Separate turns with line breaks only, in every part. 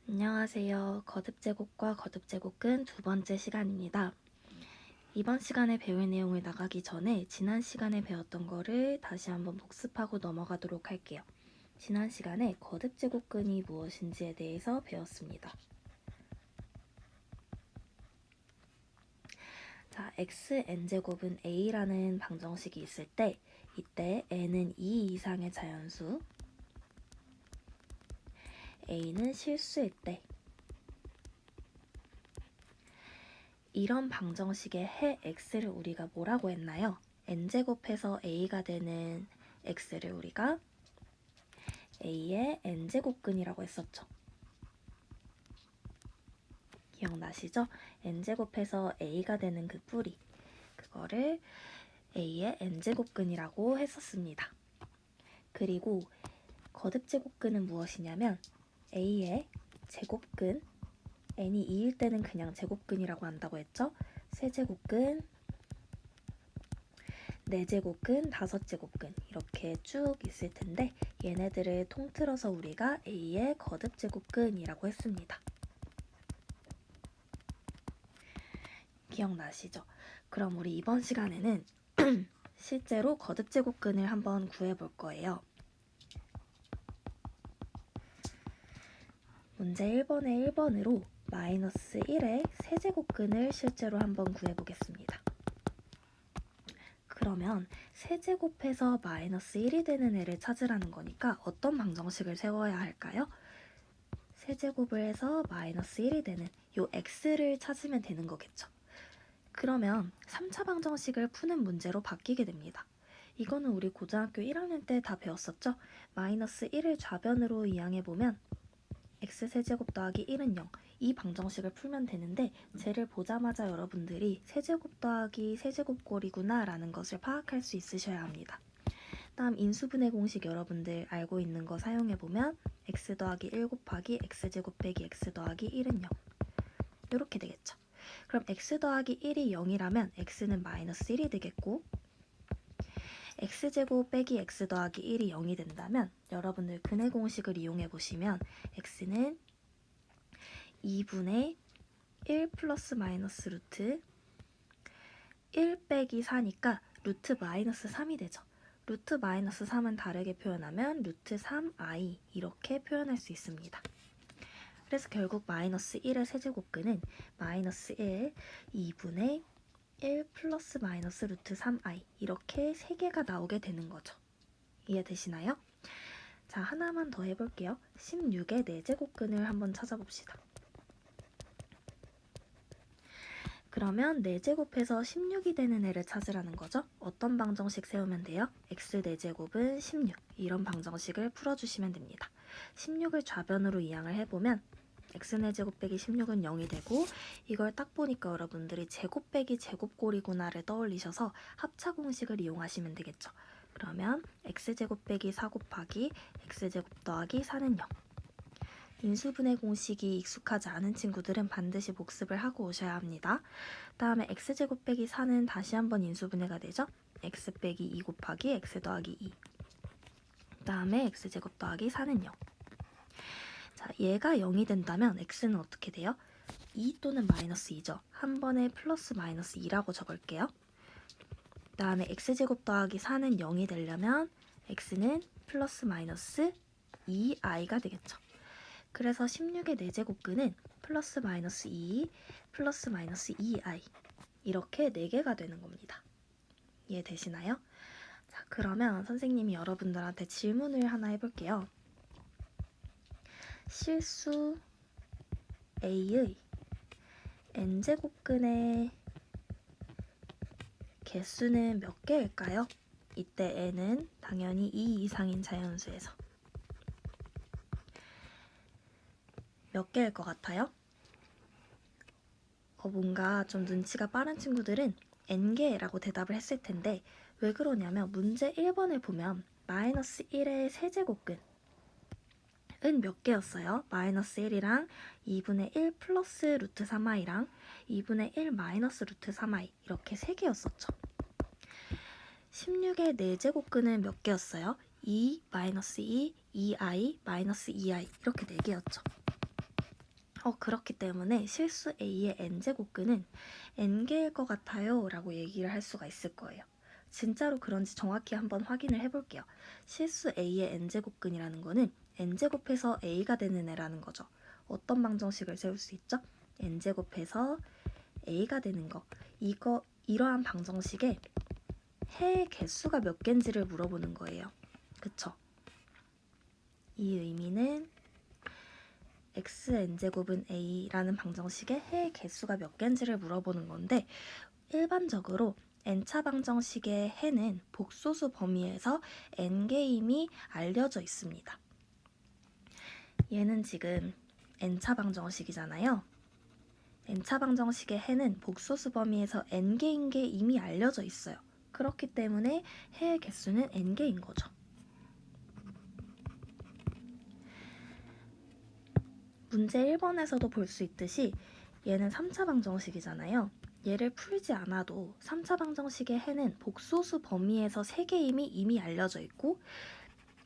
안녕하세요. 거듭제곱과 거듭제곱근 두 번째 시간입니다. 이번 시간에 배울 내용을 나가기 전에 지난 시간에 배웠던 거를 다시 한번 복습하고 넘어가도록 할게요. 지난 시간에 거듭제곱근이 무엇인지에 대해서 배웠습니다. 자, xn제곱은 a라는 방정식이 있을 때 이때 n은 2 이상의 자연수, a는 실수일 때 이런 방정식의 해 x를 우리가 뭐라고 했나요? n제곱해서 a가 되는 x를 우리가 a의 n제곱근이라고 했었죠. 기억나시죠? n제곱해서 a가 되는 그 뿌리, 그거를 a의 n제곱근이라고 했었습니다. 그리고 거듭제곱근은 무엇이냐면 a의 제곱근, n이 2일 때는 그냥 제곱근이라고 한다고 했죠? 세제곱근, 네제곱근, 다섯제곱근 이렇게 쭉 있을 텐데 얘네들을 통틀어서 우리가 A의 거듭제곱근이라고 했습니다. 기억나시죠? 그럼 우리 이번 시간에는 실제로 거듭제곱근을 한번 구해볼 거예요. 문제 1번에 1번으로 마이너스 1의 세제곱근을 실제로 한번 구해보겠습니다. 그러면 세제곱해서 마이너스 1이 되는 애를 찾으라는 거니까 어떤 방정식을 세워야 할까요? 세제곱을 해서 마이너스 1이 되는 요 x를 찾으면 되는 거겠죠. 그러면 3차 방정식을 푸는 문제로 바뀌게 됩니다. 이거는 우리 고등학교 1학년 때 다 배웠었죠? 마이너스 1을 좌변으로 이항해보면 x세제곱 더하기 1은 0. 이 방정식을 풀면 되는데 쟤를 보자마자 여러분들이 세제곱 더하기 세제곱꼴이구나 라는 것을 파악할 수 있으셔야 합니다. 다음 인수분해 공식 여러분들 알고 있는 거 사용해보면 x 더하기 1 곱하기 x제곱 빼기 x 더하기 1은 0 이렇게 되겠죠. 그럼 x 더하기 1이 0이라면 x는 마이너스 1이 되겠고 x제곱 빼기 x 더하기 1이 0이 된다면 여러분들 근해 공식을 이용해 보시면 x는 2분의 1 플러스 마이너스 루트 1 빼기 4니까 루트 마이너스 3이 되죠. 루트 마이너스 3은 다르게 표현하면 루트 3i 이렇게 표현할 수 있습니다. 그래서 결국 마이너스 1의 세제곱근은 마이너스 1, 2분의 1 플러스 마이너스 루트 3i 이렇게 3개가 나오게 되는 거죠. 이해되시나요? 자, 하나만 더 해볼게요. 16의 4제곱근을 한번 찾아봅시다. 그러면 4제곱해서 16이 되는 애를 찾으라는 거죠. 어떤 방정식 세우면 돼요? x 4제곱은 16 이런 방정식을 풀어주시면 됩니다. 16을 좌변으로 이항을 해보면 x 4제곱 빼기 16은 0이 되고 이걸 딱 보니까 여러분들이 제곱 빼기 제곱꼴이구나를 떠올리셔서 합차 공식을 이용하시면 되겠죠. 그러면 x제곱 빼기 4 곱하기 x제곱 더하기 4는 0. 인수분해 공식이 익숙하지 않은 친구들은 반드시 복습을 하고 오셔야 합니다. 다음에 x제곱 빼기 4는 다시 한번 인수분해가 되죠. x 빼기 2 곱하기 x 더하기 2. 다음에 x제곱 더하기 4는 0. 자, 얘가 0이 된다면 x는 어떻게 돼요? 2 또는 마이너스 2죠. 한 번에 플러스 마이너스 2라고 적을게요. 다음에 x제곱 더하기 4는 0이 되려면 x는 플러스 마이너스 2i가 되겠죠. 그래서 16의 4제곱근은 플러스 마이너스 2, 플러스 마이너스 2i 이렇게 4개가 되는 겁니다. 이해되시나요? 자, 그러면 선생님이 여러분들한테 질문을 하나 해볼게요. 실수 a의 n제곱근의 개수는 몇 개일까요? 이때 n은 당연히 2 이상인 자연수에서 몇 개일 것 같아요? 뭔가 좀 눈치가 빠른 친구들은 n개라고 대답을 했을 텐데 왜 그러냐면 문제 1번을 보면 마이너스 1의 세제곱근은 몇 개였어요? 마이너스 1이랑 2분의 1 플러스 루트 3i랑 2분의 1 마이너스 루트 3i 이렇게 3개였었죠. 16의 4제곱근은 몇 개였어요? 2, 마이너스 2, 2i, 마이너스 2i 이렇게 4개였죠. 그렇기 때문에 실수 a의 n제곱근은 n개일 것 같아요 라고 얘기를 할 수가 있을 거예요. 진짜로 그런지 정확히 한번 확인을 해볼게요. 실수 a의 n제곱근이라는 거는 n제곱해서 a가 되는 애라는 거죠. 어떤 방정식을 세울 수 있죠? n제곱해서 a가 되는 거. 이러한 방정식에 해의 개수가 몇 개인지를 물어보는 거예요. 그쵸? 이 의미는 xn제곱은 a라는 방정식에 해의 개수가 몇 개인지를 물어보는 건데, 일반적으로 n차 방정식의 해는 복소수 범위에서 n개임이 알려져 있습니다. 얘는 지금 n차 방정식이잖아요. n차 방정식의 해는 복소수 범위에서 n개인 게 이미 알려져 있어요. 그렇기 때문에 해의 개수는 n개인 거죠. 문제 1번에서도 볼 수 있듯이 얘는 3차 방정식이잖아요. 얘를 풀지 않아도 3차 방정식의 해는 복소수 범위에서 3개임이 이미 알려져 있고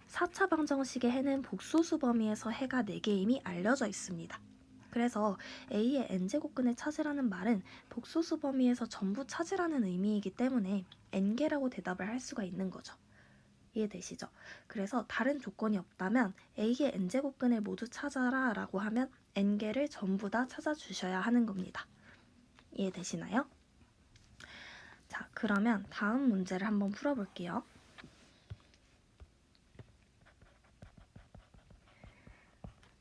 4차 방정식의 해는 복소수 범위에서 해가 4개임이 알려져 있습니다. 그래서 a의 n제곱근을 찾으라는 말은 복소수 범위에서 전부 찾으라는 의미이기 때문에 n개라고 대답을 할 수가 있는 거죠. 이해되시죠? 그래서 다른 조건이 없다면 a의 n제곱근을 모두 찾아라 라고 하면 n개를 전부 다 찾아주셔야 하는 겁니다. 이해되시나요? 자, 그러면 다음 문제를 한번 풀어볼게요.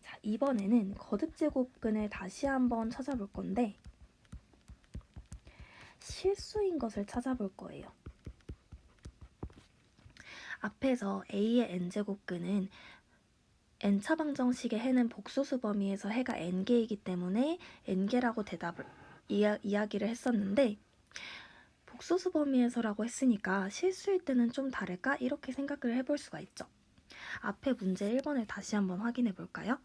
자, 이번에는 거듭제곱근을 다시 한번 찾아볼 건데 실수인 것을 찾아볼 거예요. 앞에서 a의 n제곱근은 n차 방정식의 해는 복소수 범위에서 해가 n개이기 때문에 n개라고 대답을 이야기를 했었는데 복소수 범위에서라고 했으니까 실수일 때는 좀 다를까? 이렇게 생각을 해볼 수가 있죠. 앞에 문제 1번을 다시 한번 확인해 볼까요?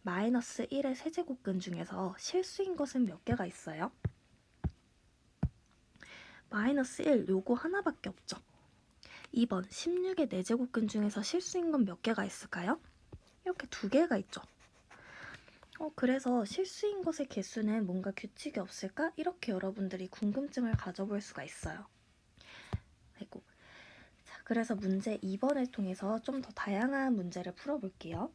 마이너스 1의 세제곱근 중에서 실수인 것은 몇 개가 있어요? 마이너스 1 요거 하나밖에 없죠. 2번 16의 4제곱근 중에서 실수인 건 몇 개가 있을까요? 이렇게 2개가 있죠. 그래서 실수인 것의 개수는 뭔가 규칙이 없을까? 이렇게 여러분들이 궁금증을 가져볼 수가 있어요. 아이고. 자, 그래서 문제 2번을 통해서 좀 더 다양한 문제를 풀어볼게요.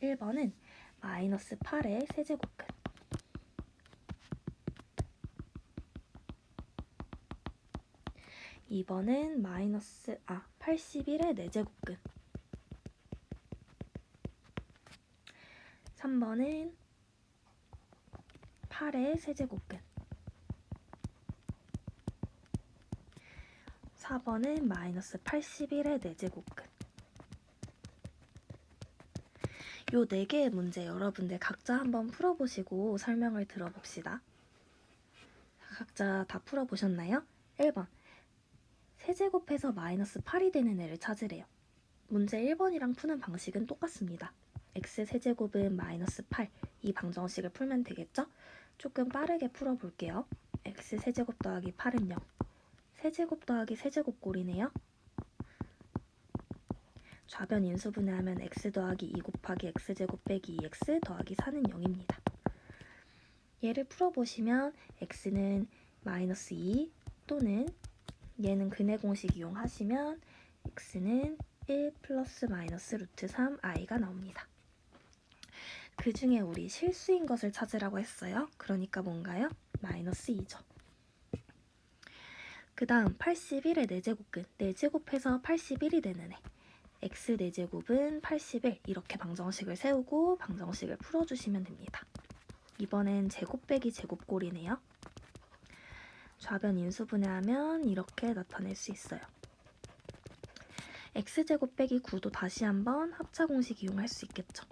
1번은 마이너스 8의 세제곱근. 2번은 81의 4제곱근. 3번은 8의 세제곱근. 4번은 마이너스 81의 4제곱근. 요 4개의 문제 여러분들 각자 한번 풀어보시고 설명을 들어봅시다. 각자 다 풀어보셨나요? 1번 세제곱해서 마이너스 8이 되는 애를 찾으래요. 문제 1번이랑 푸는 방식은 똑같습니다. x세제곱은 마이너스 8, 이 방정식을 풀면 되겠죠? 조금 빠르게 풀어볼게요. x세제곱 더하기 8은 0, 세제곱 더하기 세제곱 꼴이네요. 좌변 인수분해하면 x 더하기 2 곱하기 x제곱 빼기 2x 더하기 4는 0입니다. 얘를 풀어보시면 x는 마이너스 2 또는 얘는 근해 공식 이용하시면 x는 1 플러스 마이너스 루트 3i가 나옵니다. 그 중에 우리 실수인 것을 찾으라고 했어요. 그러니까 뭔가요? 마이너스 2죠. 그 다음 81의 4제곱근, 4제곱해서 81이 되는 애. x 4제곱은 81, 이렇게 방정식을 세우고 방정식을 풀어주시면 됩니다. 이번엔 제곱 빼기 제곱꼴이네요. 좌변 인수분해하면 이렇게 나타낼 수 있어요. x제곱 빼기 9도 다시 한번 합차 공식 이용할 수 있겠죠.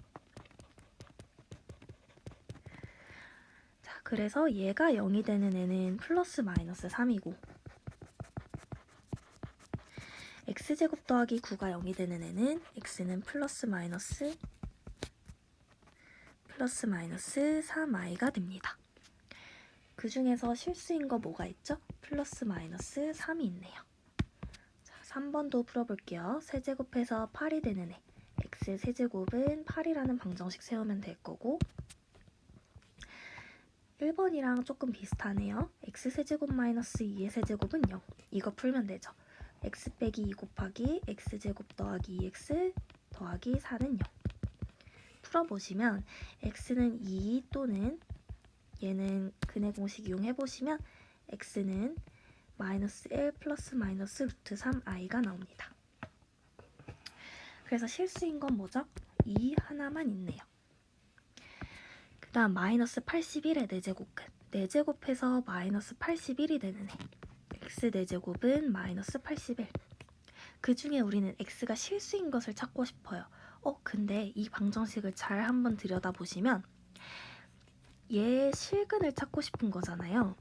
자, 그래서 얘가 0이 되는 애는 플러스 마이너스 3이고 x제곱 더하기 9가 0이 되는 애는 x는 플러스 마이너스 3i가 됩니다. 그 중에서 실수인 거 뭐가 있죠? 플러스 마이너스 3이 있네요. 자, 3번도 풀어볼게요. 세제곱해서 8이 되는 애. x세제곱은 8이라는 방정식 세우면 될 거고 1번이랑 조금 비슷하네요. x세제곱 마이너스 2의 세제곱은 0. 이거 풀면 되죠. x 빼기 2 곱하기 x제곱 더하기 2x 더하기 4는 0. 풀어보시면 x는 2 또는 얘는 근의 공식 이용해보시면 x는 마이너스 1 플러스 마이너스 루트 3i가 나옵니다. 그래서 실수인 건 뭐죠? 2 하나만 있네요. 그 다음 마이너스 81의 4제곱근 4제곱해서 마이너스 81이 되는 애 x 4제곱은 마이너스 81. 그 중에 우리는 x가 실수인 것을 찾고 싶어요. 근데 이 방정식을 잘 한번 들여다보시면 얘의 실근을 찾고 싶은 거잖아요.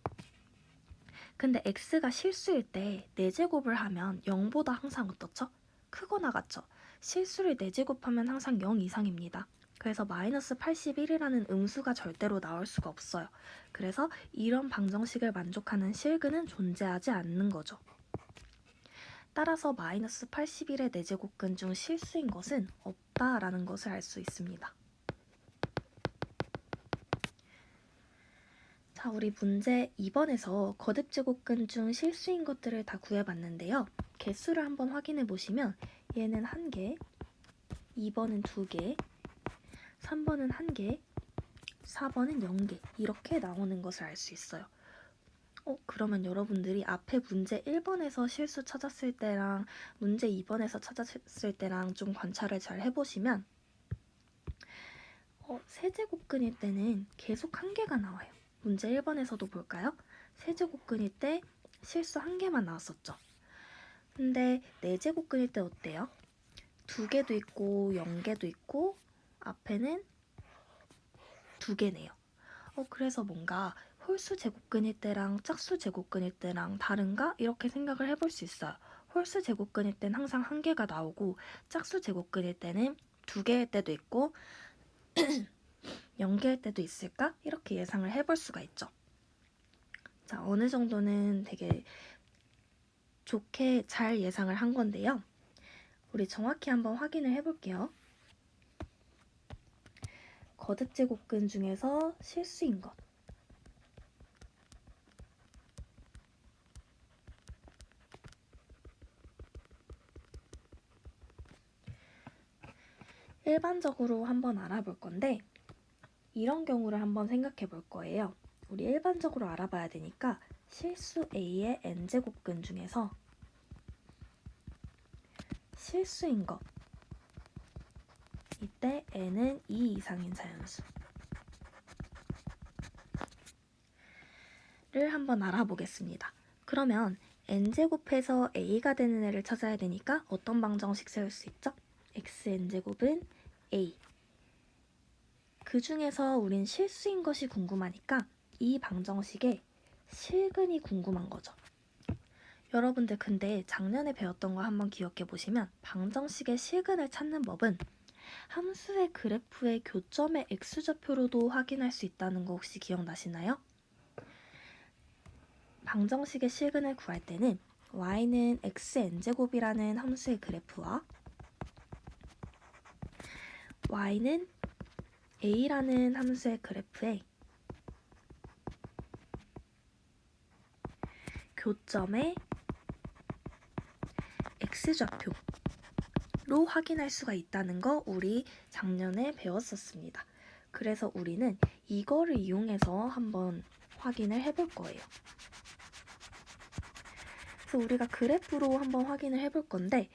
근데 x가 실수일 때 4제곱을 하면 0보다 항상 어떻죠? 크거나 같죠? 실수를 4제곱하면 항상 0 이상입니다. 그래서 마이너스 81이라는 음수가 절대로 나올 수가 없어요. 그래서 이런 방정식을 만족하는 실근은 존재하지 않는 거죠. 따라서 마이너스 81의 4제곱근 중 실수인 것은 없다라는 것을 알 수 있습니다. 자, 우리 문제 2번에서 거듭제곱근 중 실수인 것들을 다 구해봤는데요. 개수를 한번 확인해 보시면 얘는 1개, 2번은 2개, 3번은 1개, 4번은 0개 이렇게 나오는 것을 알 수 있어요. 그러면 여러분들이 앞에 문제 1번에서 실수 찾았을 때랑 문제 2번에서 찾았을 때랑 좀 관찰을 잘 해보시면 세제곱근일 때는 계속 1개가 나와요. 문제 1번에서도 볼까요? 세제곱근일 때 실수 1개만 나왔었죠. 근데 4제곱근일 때 어때요? 2개도 있고 0개도 있고 앞에는 2개네요. 그래서 뭔가 홀수 제곱근일 때랑 짝수 제곱근일 때랑 다른가? 이렇게 생각을 해볼 수 있어요. 홀수 제곱근일 때는 항상 1개가 나오고 짝수 제곱근일 때는 2개일 때도 있고 0개일 때도 있을까? 이렇게 예상을 해볼 수가 있죠. 자, 어느 정도는 되게 좋게 잘 예상을 한 건데요. 우리 정확히 한번 확인을 해볼게요. 거듭제곱근 중에서 실수인 것. 일반적으로 한번 알아볼 건데 이런 경우를 한번 생각해 볼 거예요. 우리 일반적으로 알아봐야 되니까 실수 A의 n제곱근 중에서 실수인 것 이때 n은 2 이상인 자연수를 한번 알아보겠습니다. 그러면 n제곱해서 a가 되는 애를 찾아야 되니까 어떤 방정식 세울 수 있죠? xn제곱은 a. 그 중에서 우린 실수인 것이 궁금하니까 이 방정식의 실근이 궁금한 거죠. 여러분들 근데 작년에 배웠던 거 한번 기억해 보시면 방정식의 실근을 찾는 법은 함수의 그래프의 교점의 x좌표로도 확인할 수 있다는 거 혹시 기억나시나요? 방정식의 실근을 구할 때는 y는 xn제곱이라는 함수의 그래프와 y는 a라는 함수의 그래프에 교점의 x좌표로 확인할 수가 있다는 거 우리 작년에 배웠었습니다. 그래서 우리는 이거를 이용해서 한번 확인을 해볼 거예요. 그래서 우리가 그래프로 한번 확인을 해볼 건데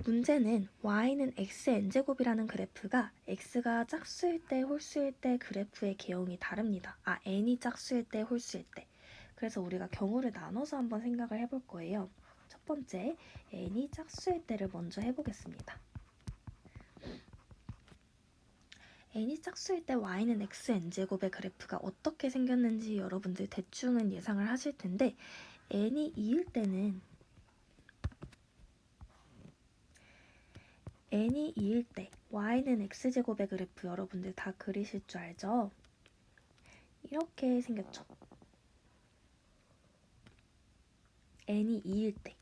문제는 y는 xn제곱이라는 그래프가 x가 짝수일 때 홀수일 때 그래프의 개형이 다릅니다. n이 짝수일 때 홀수일 때. 그래서 우리가 경우를 나눠서 한번 생각을 해볼 거예요. 첫 번째 n이 짝수일 때를 먼저 해보겠습니다. n이 짝수일 때 y는 xn제곱의 그래프가 어떻게 생겼는지 여러분들 대충은 예상을 하실 텐데 n이 2일 때는 n이 2일 때 y는 x제곱의 그래프 여러분들 다 그리실 줄 알죠? 이렇게 생겼죠. n이 2일 때.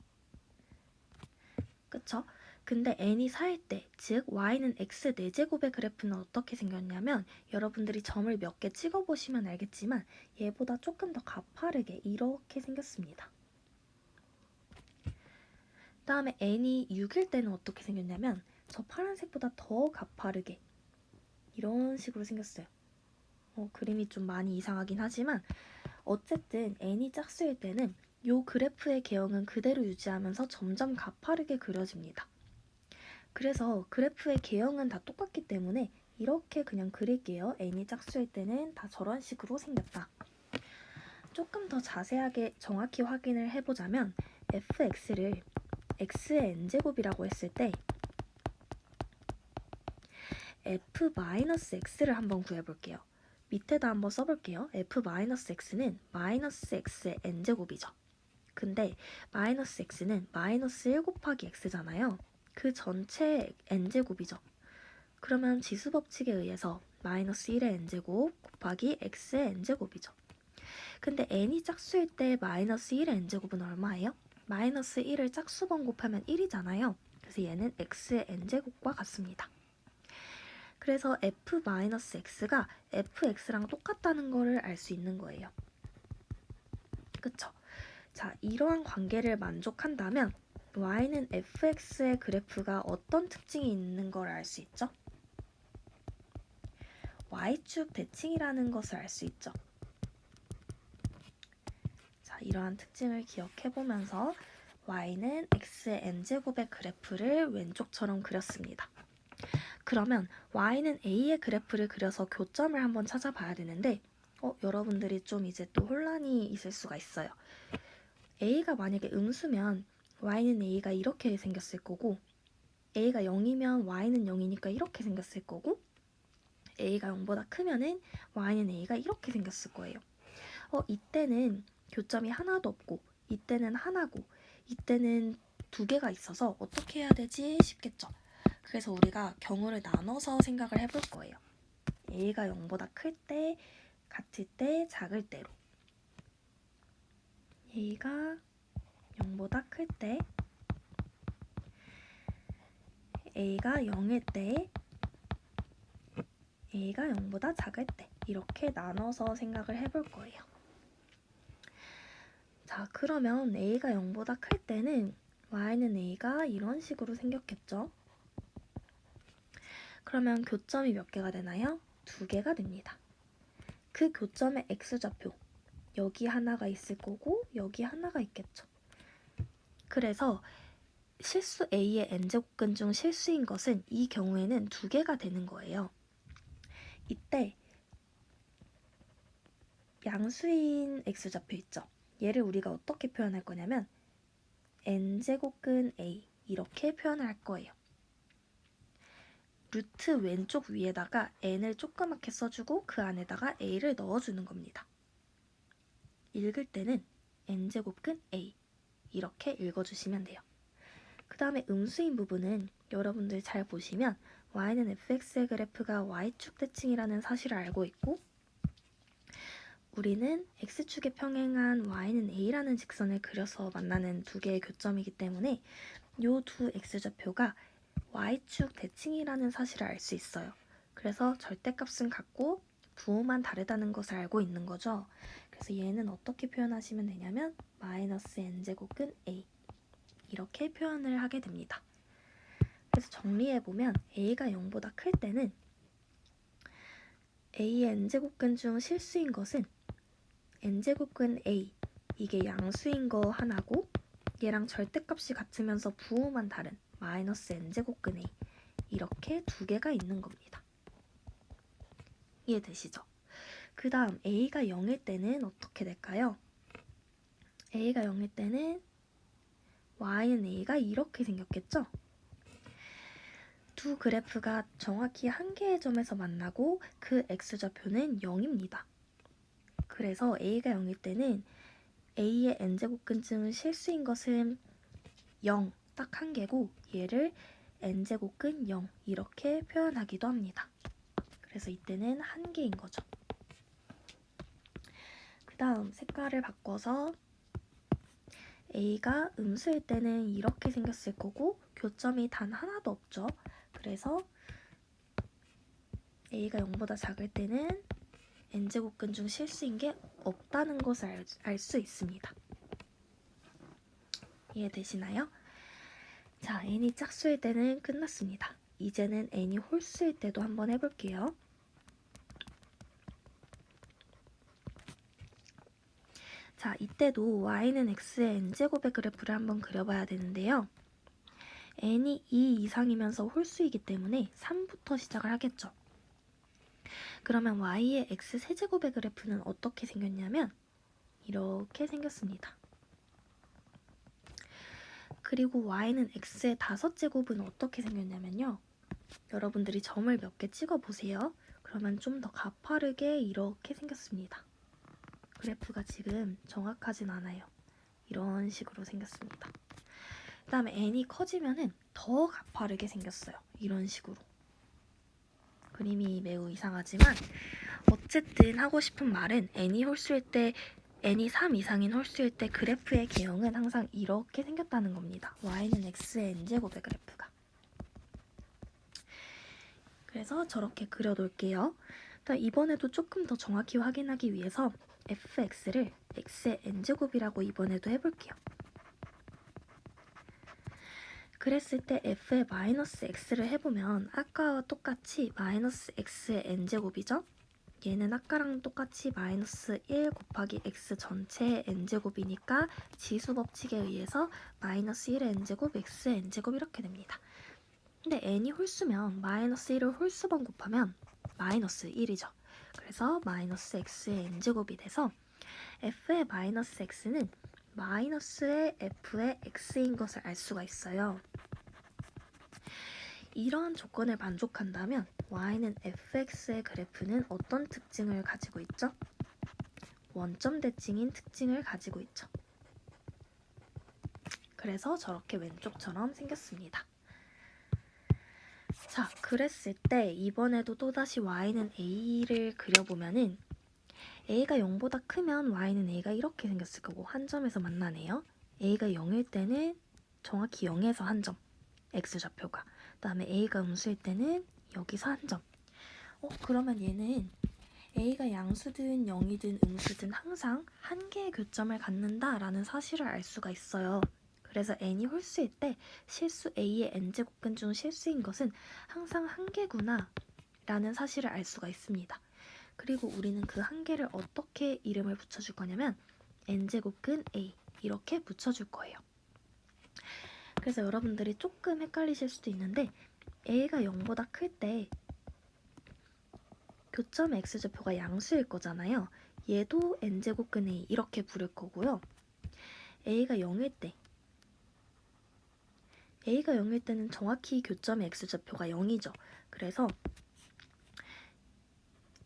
그쵸? 근데 n이 4일 때, 즉 y는 x 4제곱의 그래프는 어떻게 생겼냐면 여러분들이 점을 몇 개 찍어보시면 알겠지만 얘보다 조금 더 가파르게 이렇게 생겼습니다. 다음에 n이 6일 때는 어떻게 생겼냐면 저 파란색보다 더 가파르게 이런 식으로 생겼어요. 그림이 좀 많이 이상하긴 하지만 어쨌든 n이 짝수일 때는 이 그래프의 개형은 그대로 유지하면서 점점 가파르게 그려집니다. 그래서 그래프의 개형은 다 똑같기 때문에 이렇게 그냥 그릴게요. n이 짝수일 때는 다 저런 식으로 생겼다. 조금 더 자세하게 정확히 확인을 해보자면 fx를 x의 n제곱이라고 했을 때 f-x를 한번 구해볼게요. 밑에다 한번 써볼게요. f-x는 마이너스 x의 n제곱이죠. 근데 마이너스 x는 마이너스 1 곱하기 x잖아요. 그 전체 n제곱이죠. 그러면 지수법칙에 의해서 마이너스 1의 n제곱 곱하기 x의 n제곱이죠. 근데 n이 짝수일 때 마이너스 1의 n제곱은 얼마예요? 마이너스 1을 짝수번 곱하면 1이잖아요. 그래서 얘는 x의 n제곱과 같습니다. 그래서 f-x가 fx랑 똑같다는 거를 알 수 있는 거예요. 그쵸? 자, 이러한 관계를 만족한다면 y는 fx의 그래프가 어떤 특징이 있는 걸 알 수 있죠? y축 대칭이라는 것을 알 수 있죠. 자, 이러한 특징을 기억해보면서 y는 x의 n제곱의 그래프를 왼쪽처럼 그렸습니다. 그러면 y는 a의 그래프를 그려서 교점을 한번 찾아봐야 되는데 여러분들이 좀 이제 또 혼란이 있을 수가 있어요. a가 만약에 음수면 y는 a가 이렇게 생겼을 거고 a가 0이면 y는 0이니까 이렇게 생겼을 거고 a가 0보다 크면은 y는 a가 이렇게 생겼을 거예요. 이때는 교점이 하나도 없고 이때는 하나고 이때는 두 개가 있어서 어떻게 해야 되지 싶겠죠. 그래서 우리가 경우를 나눠서 생각을 해볼 거예요. a가 0보다 클 때, 같을 때, 작을 때로. a가 0보다 클 때, a가 0일 때, a가 0보다 작을 때 이렇게 나눠서 생각을 해볼 거예요. 자, 그러면 a가 0보다 클 때는 y는 a가 이런 식으로 생겼겠죠? 그러면 교점이 몇 개가 되나요? 두 개가 됩니다. 그 교점의 x좌표, 여기 하나가 있을 거고 여기 하나가 있겠죠. 그래서 실수 a의 n제곱근 중 실수인 것은 이 경우에는 두 개가 되는 거예요. 이때 양수인 x좌표 있죠. 얘를 우리가 어떻게 표현할 거냐면 n제곱근 a 이렇게 표현할 거예요. 루트 왼쪽 위에다가 n을 조그맣게 써주고 그 안에다가 a를 넣어주는 겁니다. 읽을 때는 n제곱근 a 이렇게 읽어주시면 돼요. 그 다음에 음수인 부분은 여러분들 잘 보시면 y는 fx의 그래프가 y축 대칭이라는 사실을 알고 있고 우리는 x축에 평행한 y는 a라는 직선을 그려서 만나는 두 개의 교점이기 때문에 이 두 x좌표가 y축 대칭이라는 사실을 알 수 있어요. 그래서 절대값은 같고 부호만 다르다는 것을 알고 있는 거죠. 그래서 얘는 어떻게 표현하시면 되냐면 마이너스 n제곱근 a 이렇게 표현을 하게 됩니다. 그래서 정리해보면 a가 0보다 클 때는 a의 n제곱근 중 실수인 것은 n제곱근 a 이게 양수인 거 하나고 얘랑 절대값이 같으면서 부호만 다른 마이너스 n제곱근 a 이렇게 두 개가 있는 겁니다. 이해되시죠? 그 다음 a가 0일 때는 어떻게 될까요? a가 0일 때는 y는 a가 이렇게 생겼겠죠? 두 그래프가 정확히 한 개의 점에서 만나고 그 x좌표는 0입니다. 그래서 a가 0일 때는 a의 n제곱근쯤은 실수인 것은 0, 딱 한 개고 얘를 n제곱근 0 이렇게 표현하기도 합니다. 그래서 이때는 한 개인 거죠. 그 다음 색깔을 바꿔서 a가 음수일 때는 이렇게 생겼을 거고 교점이 단 하나도 없죠. 그래서 a가 0보다 작을 때는 n제곱근 중 실수인 게 없다는 것을 알 수 있습니다. 이해되시나요? 자, n이 짝수일 때는 끝났습니다. 이제는 n이 홀수일 때도 한번 해볼게요. 자, 이때도 y는 x의 n제곱의 그래프를 한번 그려봐야 되는데요. n이 2 이상이면서 홀수이기 때문에 3부터 시작을 하겠죠. 그러면 y의 x 세제곱의 그래프는 어떻게 생겼냐면 이렇게 생겼습니다. 그리고 y는 x의 5제곱은 어떻게 생겼냐면요. 여러분들이 점을 몇 개 찍어보세요. 그러면 좀 더 가파르게 이렇게 생겼습니다. 그래프가 지금 정확하진 않아요. 이런 식으로 생겼습니다. 그 다음에 n이 커지면은 더 가파르게 생겼어요. 이런 식으로. 그림이 매우 이상하지만 어쨌든 하고 싶은 말은 n이 홀수일 때 n이 3 이상인 홀수일 때 그래프의 개형은 항상 이렇게 생겼다는 겁니다. y는 x의 n제곱의 그래프가. 그래서 저렇게 그려놓을게요. 이번에도 조금 더 정확히 확인하기 위해서 fx를 x의 n제곱이라고 이번에도 해볼게요. 그랬을 때 f의 마이너스 x를 해보면 아까와 똑같이 마이너스 x의 n제곱이죠? 얘는 아까랑 똑같이 마이너스 1 곱하기 x 전체의 n제곱이니까 지수 법칙에 의해서 마이너스 1의 n제곱, x의 n제곱 이렇게 됩니다. 근데 n이 홀수면 마이너스 1을 홀수번 곱하면 마이너스 1이죠. 그래서 마이너스 x의 n제곱이 돼서 f의 마이너스 x는 마이너스의 f의 x인 것을 알 수가 있어요. 이런 조건을 만족한다면 y는 fx의 그래프는 어떤 특징을 가지고 있죠? 원점 대칭인 특징을 가지고 있죠. 그래서 저렇게 왼쪽처럼 생겼습니다. 자, 그랬을 때 이번에도 또다시 y는 a를 그려보면은 a가 0보다 크면 y는 a가 이렇게 생겼을 거고 한 점에서 만나네요. a가 0일 때는 정확히 0에서 한 점, x좌표가. 그 다음에 a가 음수일 때는 여기서 한 점. 그러면 얘는 a가 양수든 0이든 음수든 항상 한 개의 교점을 갖는다라는 사실을 알 수가 있어요. 그래서 n이 홀수일 때 실수 a의 n제곱근 중 실수인 것은 항상 한 개구나 라는 사실을 알 수가 있습니다. 그리고 우리는 그 한 개를 어떻게 이름을 붙여줄 거냐면 n제곱근 a 이렇게 붙여줄 거예요. 그래서 여러분들이 조금 헷갈리실 수도 있는데 a가 0보다 클 때 교점 x좌표가 양수일 거잖아요. 얘도 n제곱근 a 이렇게 부를 거고요. a가 0일 때는 정확히 교점 x좌표가 0이죠. 그래서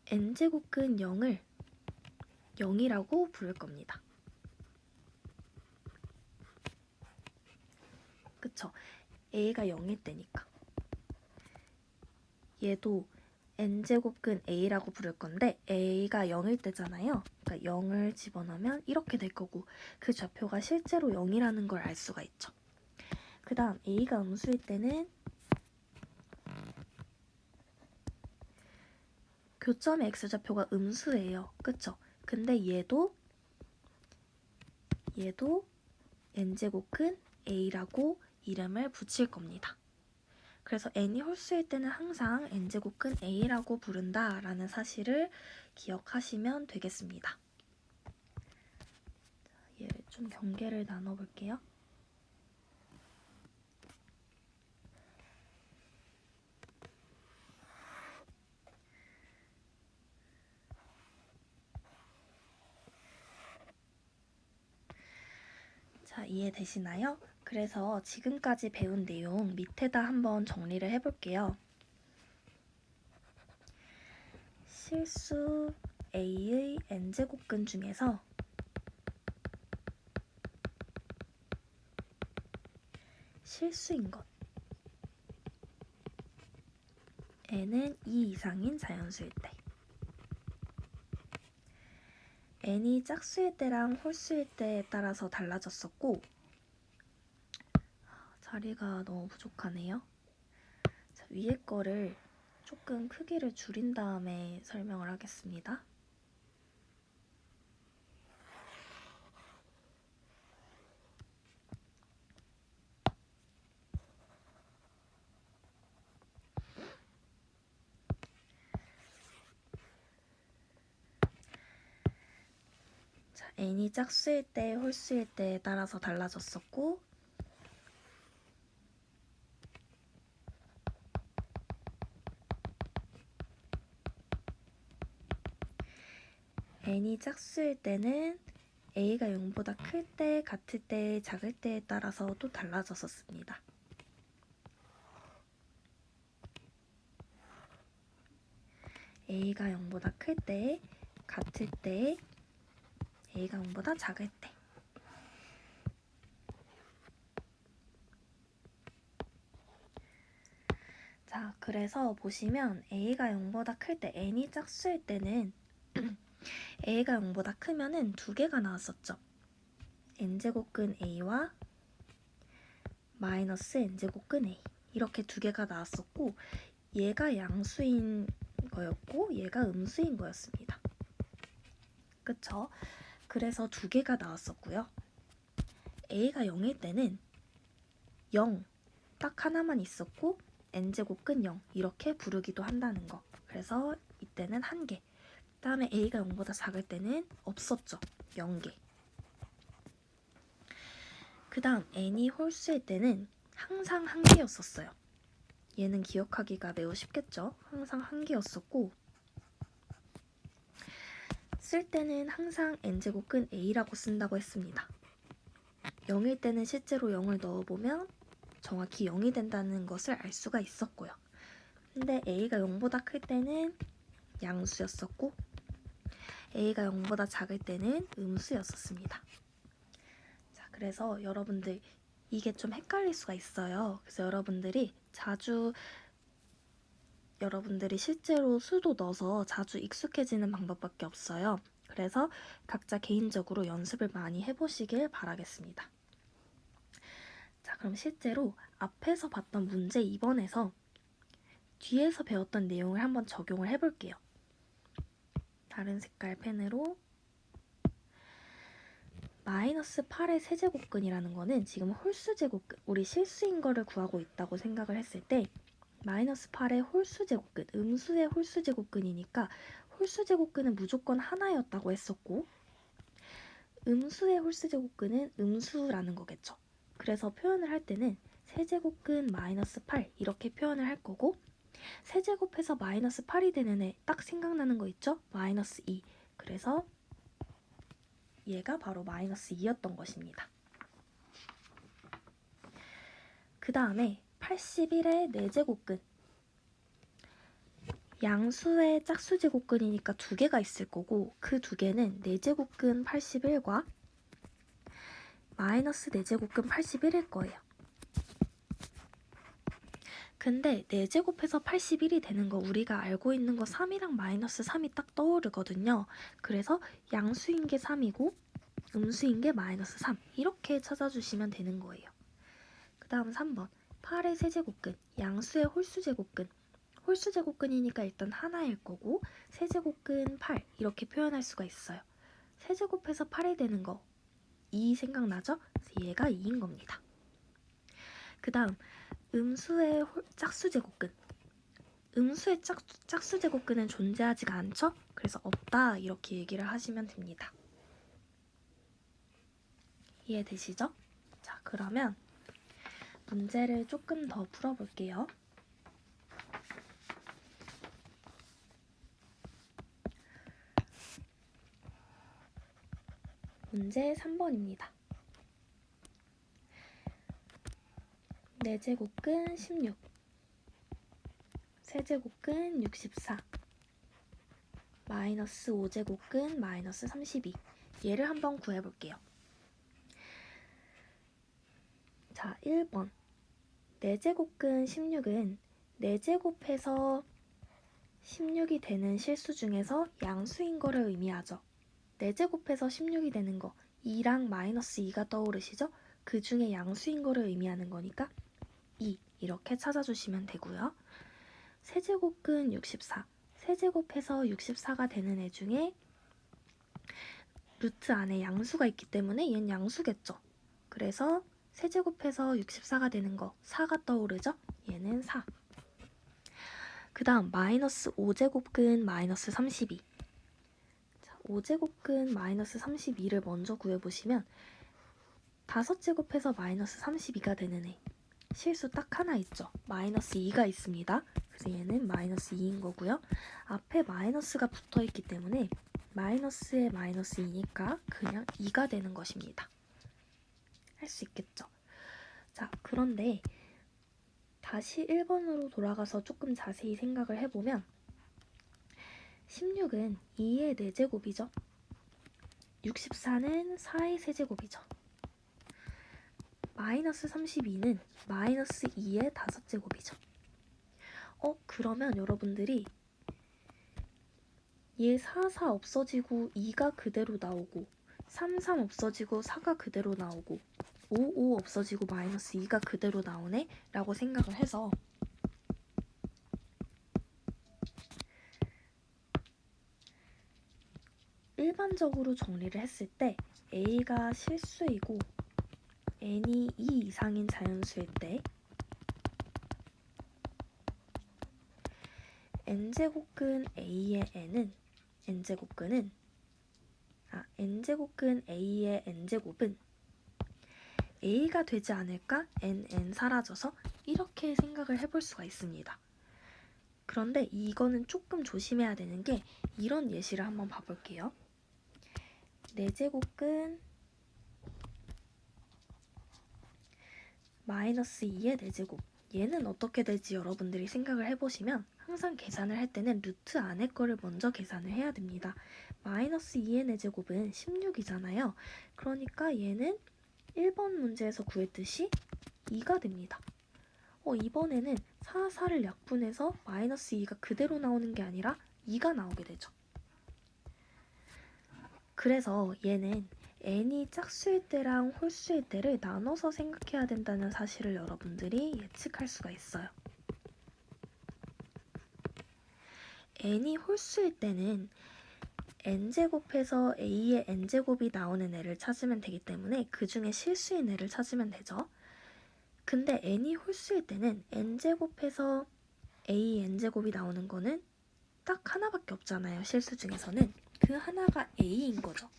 n제곱근 0을 0이라고 부를 겁니다. 그쵸? a가 0일 때니까. 얘도 n제곱근 a라고 부를 건데 a가 0일 때잖아요. 그러니까 0을 집어넣으면 이렇게 될 거고 그 좌표가 실제로 0이라는 걸 알 수가 있죠. 그 다음 a가 음수일 때는 교점 x좌표가 음수예요. 그쵸? 근데 얘도 n제곱근 a라고 이름을 붙일 겁니다. 그래서 n이 홀수일 때는 항상 n제곱근 a라고 부른다라는 사실을 기억하시면 되겠습니다. 얘를 좀 경계를 나눠볼게요. 자, 이해되시나요? 그래서 지금까지 배운 내용 밑에다 한번 정리를 해볼게요. 실수 a의 n제곱근 중에서 실수인 것 n은 2 이상인 자연수일 때 n이 짝수일 때랑 홀수일 때에 따라서 달라졌었고 자리가 너무 부족하네요. 자, 위에 거를 조금 크기를 줄인 다음에 설명을 하겠습니다. 자, n이 짝수일 때, 홀수일 때에 따라서 달라졌었고, n이 짝수일 때는 a가 0보다 클 때, 같을 때, 작을 때에 따라서 또 달라졌었습니다. a가 0보다 클 때, 같을 때, a가 0보다 작을 때. 자, 그래서 보시면 a가 0보다 클 때, n이 짝수일 때는 a가 0보다 크면은 두 개가 나왔었죠. n제곱근 a와 마이너스 n제곱근 a 이렇게 두 개가 나왔었고, 얘가 양수인 거였고 얘가 음수인 거였습니다. 그쵸? 그래서 두 개가 나왔었고요. a가 0일 때는 0, 딱 하나만 있었고 n제곱근 0 이렇게 부르기도 한다는 거. 그래서 이때는 한 개. 다음에 a가 0보다 작을 때는 없었죠. 0개. 그 다음 n이 홀수일 때는 항상 한 개였었어요. 얘는 기억하기가 매우 쉽겠죠? 항상 한 개였었고, 쓸 때는 항상 n제곱근 a라고 쓴다고 했습니다. 0일 때는 실제로 0을 넣어보면 정확히 0이 된다는 것을 알 수가 있었고요. 근데 a가 0보다 클 때는 양수였었고 a가 0보다 작을 때는 음수였었습니다. 자, 그래서 여러분들 이게 좀 헷갈릴 수가 있어요. 그래서 여러분들이 실제로 수도 넣어서 자주 익숙해지는 방법밖에 없어요. 그래서 각자 개인적으로 연습을 많이 해보시길 바라겠습니다. 자, 그럼 실제로 앞에서 봤던 문제 2번에서 뒤에서 배웠던 내용을 한번 적용을 해볼게요. 다른 색깔 펜으로 마이너스 8의 세제곱근이라는 거는 지금 홀수제곱근, 우리 실수인 거를 구하고 있다고 생각을 했을 때 마이너스 8의 홀수제곱근, 음수의 홀수제곱근이니까 홀수제곱근은 무조건 하나였다고 했었고 음수의 홀수제곱근은 음수라는 거겠죠. 그래서 표현을 할 때는 세제곱근 마이너스 8 이렇게 표현을 할 거고 세제곱해서 마이너스 8이 되는 애 딱 생각나는 거 있죠? 마이너스 2. 그래서 얘가 바로 마이너스 2였던 것입니다. 그 다음에 81의 4제곱근. 양수의 짝수제곱근이니까 두 개가 있을 거고 그 두 개는 4제곱근 81과 마이너스 4제곱근 81일 거예요. 근데 4제곱해서 81이 되는 거 우리가 알고 있는 거 3이랑 마이너스 3이 딱 떠오르거든요. 그래서 양수인 게 3이고 음수인 게 마이너스 3 이렇게 찾아주시면 되는 거예요. 그 다음 3번 8의 세제곱근, 양수의 홀수제곱근. 홀수제곱근이니까 일단 하나일 거고 세제곱근 8 이렇게 표현할 수가 있어요. 세제곱해서 8이 되는 거 2 생각나죠? 그래서 얘가 2인 겁니다. 그 다음 음수의 짝수제곱근. 음수의 짝수제곱근은 존재하지가 않죠? 그래서 없다 이렇게 얘기를 하시면 됩니다. 이해되시죠? 자, 그러면 문제를 조금 더 풀어볼게요. 문제 3번입니다. 4제곱근 16, 세제곱근 64, 마이너스 5제곱근 마이너스 32. 얘를 한번 구해볼게요. 자, 1번 4제곱근 16은 4제곱해서 16이 되는 실수 중에서 양수인 거를 의미하죠. 4제곱해서 16이 되는 거 2랑 마이너스 2가 떠오르시죠? 그 중에 양수인 거를 의미하는 거니까 2 이렇게 찾아주시면 되고요. 세제곱근 64. 세제곱해서 64가 되는 애 중에 루트 안에 양수가 있기 때문에 얘는 양수겠죠. 그래서 세제곱해서 64가 되는 거 4가 떠오르죠? 얘는 4. 그 다음 마이너스 5제곱근 마이너스 32. 자, 5제곱근 마이너스 32를 먼저 구해보시면 5제곱해서 마이너스 32가 되는 애. 실수 딱 하나 있죠. 마이너스 2가 있습니다. 그래서 얘는 마이너스 2인 거고요. 앞에 마이너스가 붙어있기 때문에 마이너스에 마이너스 2니까 그냥 2가 되는 것입니다. 할 수 있겠죠. 자, 그런데 다시 1번으로 돌아가서 조금 자세히 생각을 해보면 16은 2의 4제곱이죠. 64는 4의 세제곱이죠. 마이너스 32는 마이너스 2의 5제곱이죠. 그러면 여러분들이 얘 4, 4 없어지고 2가 그대로 나오고 3, 3 없어지고 4가 그대로 나오고 5, 5 없어지고 마이너스 2가 그대로 나오네? 라고 생각을 해서 일반적으로 정리를 했을 때 A가 실수이고 n이 2 이상인 자연수일 때 n제곱근 A의 n제곱근 A의 n제곱은 A가 되지 않을까? n 사라져서 이렇게 생각을 해볼 수가 있습니다. 그런데 이거는 조금 조심해야 되는 게 이런 예시를 한번 봐볼게요. 4제곱근 마이너스 2의 4제곱. 얘는 어떻게 될지 여러분들이 생각을 해보시면 항상 계산을 할 때는 루트 안에 거를 먼저 계산을 해야 됩니다. 마이너스 2의 4제곱은 16이잖아요. 그러니까 얘는 1번 문제에서 구했듯이 2가 됩니다. 이번에는 4, 4를 약분해서 마이너스 2가 그대로 나오는 게 아니라 2가 나오게 되죠. 그래서 얘는 n이 짝수일 때랑 홀수일 때를 나눠서 생각해야 된다는 사실을 여러분들이 예측할 수가 있어요. n이 홀수일 때는 n제곱해서 a의 n제곱이 나오는 애를 찾으면 되기 때문에 그 중에 실수인 애를 찾으면 되죠. 근데 n이 홀수일 때는 n제곱해서 a n제곱이 나오는 거는 딱 하나밖에 없잖아요. 실수 중에서는. 그 하나가 a인 거죠.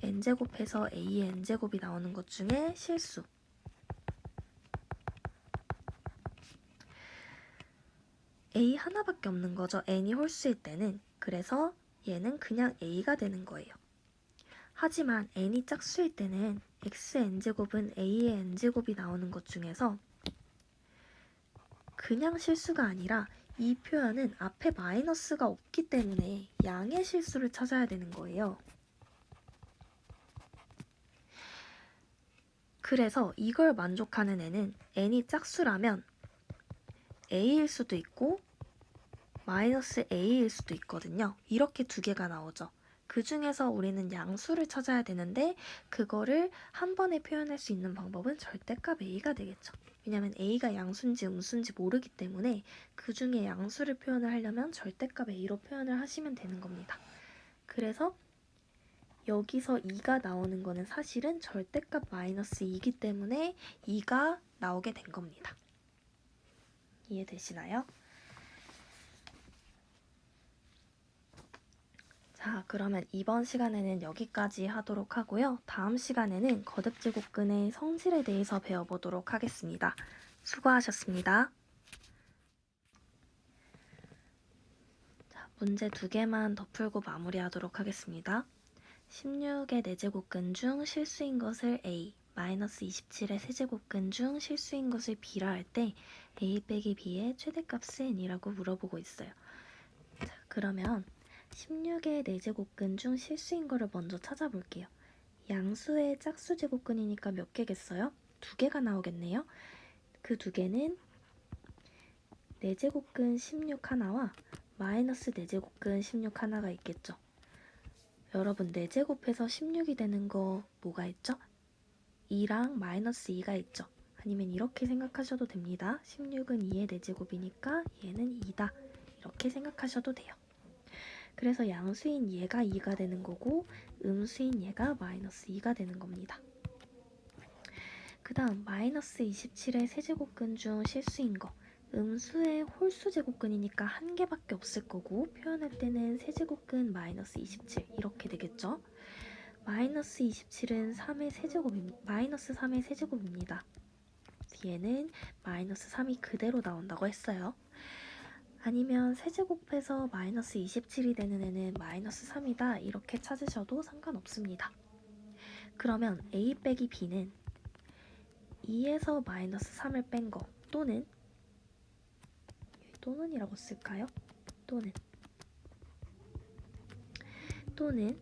n제곱해서 a의 n제곱이 나오는 것 중에 실수. a 하나밖에 없는 거죠. n이 홀수일 때는. 그래서 얘는 그냥 a가 되는 거예요. 하지만 n이 짝수일 때는 x n제곱은 a의 n제곱이 나오는 것 중에서 그냥 실수가 아니라 이 표현은 앞에 마이너스가 없기 때문에 양의 실수를 찾아야 되는 거예요. 그래서 이걸 만족하는 애는 n이 짝수라면 a일 수도 있고 마이너스 a일 수도 있거든요. 이렇게 두 개가 나오죠. 그 중에서 우리는 양수를 찾아야 되는데 그거를 한 번에 표현할 수 있는 방법은 절대값 a가 되겠죠. 왜냐면 a가 양수인지 음수인지 모르기 때문에 그 중에 양수를 표현을 하려면 절대값 a로 표현을 하시면 되는 겁니다. 그래서 여기서 2가 나오는 거는 사실은 절대값 마이너스 2이기 때문에 2가 나오게 된 겁니다. 이해되시나요? 자, 그러면 이번 시간에는 여기까지 하도록 하고요. 다음 시간에는 거듭제곱근의 성질에 대해서 배워보도록 하겠습니다. 수고하셨습니다. 자, 문제 2개만 더 풀고 마무리하도록 하겠습니다. 16의 4제곱근 중 실수인 것을 a, 마이너스 27의 세제곱근 중 실수인 것을 b라 할 때 a 빼기 b의 최대값은 n이라고 물어보고 있어요. 자, 그러면 16의 4제곱근 중 실수인 거를 먼저 찾아볼게요. 양수의 짝수 제곱근이니까 몇 개겠어요? 2개가 나오겠네요. 그 2개는 4제곱근 16 하나와 마이너스 4제곱근 16 하나가 있겠죠. 여러분 4제곱해서 16이 되는 거 뭐가 있죠? 2랑 마이너스 2가 있죠. 아니면 이렇게 생각하셔도 됩니다. 16은 2의 4제곱이니까 얘는 2다. 이렇게 생각하셔도 돼요. 그래서 양수인 얘가 2가 되는 거고 음수인 얘가 마이너스 2가 되는 겁니다. 그 다음 마이너스 27의 세제곱근 중 실수인 거. 음수의 홀수 제곱근이니까 한 개밖에 없을 거고 표현할 때는 세제곱근 마이너스 27 이렇게 되겠죠. 마이너스 27은 3의 세제곱입니다. 마이너스 3의 세제곱입니다. 뒤에는 마이너스 3이 그대로 나온다고 했어요. 아니면 세제곱해서 마이너스 27이 되는 애는 마이너스 3이다 이렇게 찾으셔도 상관없습니다. 그러면 a 빼기 b는 2에서 마이너스 3을 뺀 거 또는이라고 쓸까요? 또는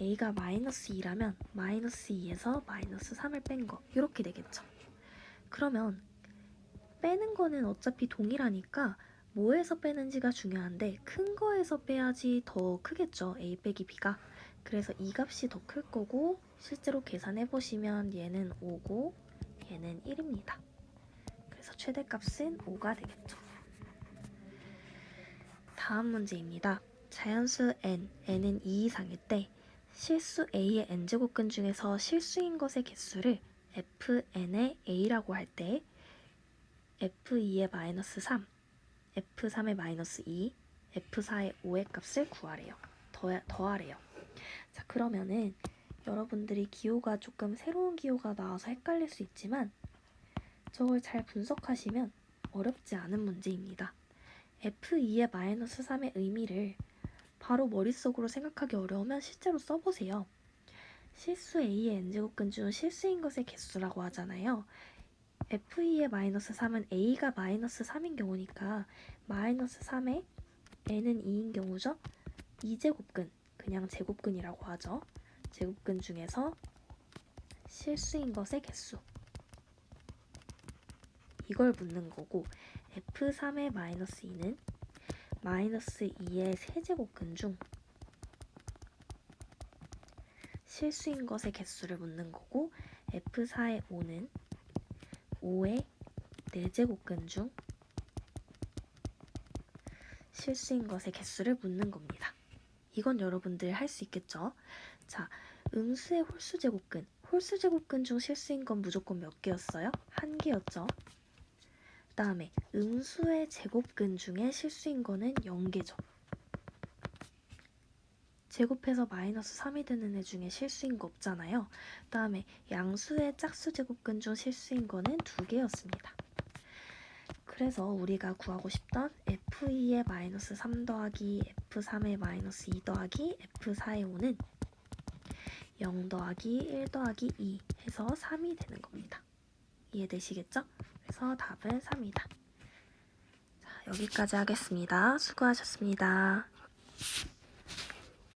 a가 마이너스 2라면 마이너스 2에서 마이너스 3을 뺀 거 이렇게 되겠죠. 그러면 빼는 거는 어차피 동일하니까 뭐에서 빼는지가 중요한데 큰 거에서 빼야지 더 크겠죠. a 빼기 b가. 그래서 이 값이 더 클 거고 실제로 계산해 보시면 얘는 5고 얘는 1입니다. 그래서 최대값은 5가 되겠죠. 다음 문제입니다. 자연수 n은 2 이상일 때 실수 a의 n제곱근 중에서 실수인 것의 개수를 fn의 a라고 할 때 f2의 마이너스 3, f3의 마이너스 2, f4의 5의 값을 구하래요. 더하래요. 자, 그러면은 여러분들이 기호가 조금 새로운 기호가 나와서 헷갈릴 수 있지만 저걸 잘 분석하시면 어렵지 않은 문제입니다. f2의 마이너스 3의 의미를 바로 머릿속으로 생각하기 어려우면 실제로 써보세요. 실수 a의 n제곱근 중 실수인 것의 개수라고 하잖아요. f2의 마이너스 3은 a가 마이너스 3인 경우니까 마이너스 3에 n은 2인 경우죠. 2제곱근, 그냥 제곱근이라고 하죠. 제곱근 중에서 실수인 것의 개수 이걸 묻는 거고 f3의 마이너스 2는 마이너스 2의 세제곱근 중 실수인 것의 개수를 묻는 거고 f4의 5는 5의 4제곱근 중 실수인 것의 개수를 묻는 겁니다. 이건 여러분들 할 수 있겠죠? 자, 음수의 홀수 제곱근. 홀수 제곱근 중 실수인 건 무조건 몇 개였어요? 한 개였죠. 그 다음에 음수의 제곱근 중에 실수인 거는 0개죠. 제곱해서 마이너스 3이 되는 애 중에 실수인 거 없잖아요. 그 다음에 양수의 짝수 제곱근 중 실수인 거는 2개였습니다. 그래서 우리가 구하고 싶던 f2의 마이너스 3 더하기 f3의 마이너스 2 더하기 f4의 5는 0 더하기 1 더하기 2 해서 3이 되는 겁니다. 이해되시겠죠? 그래서 답은 3이다. 자, 여기까지 하겠습니다. 수고하셨습니다.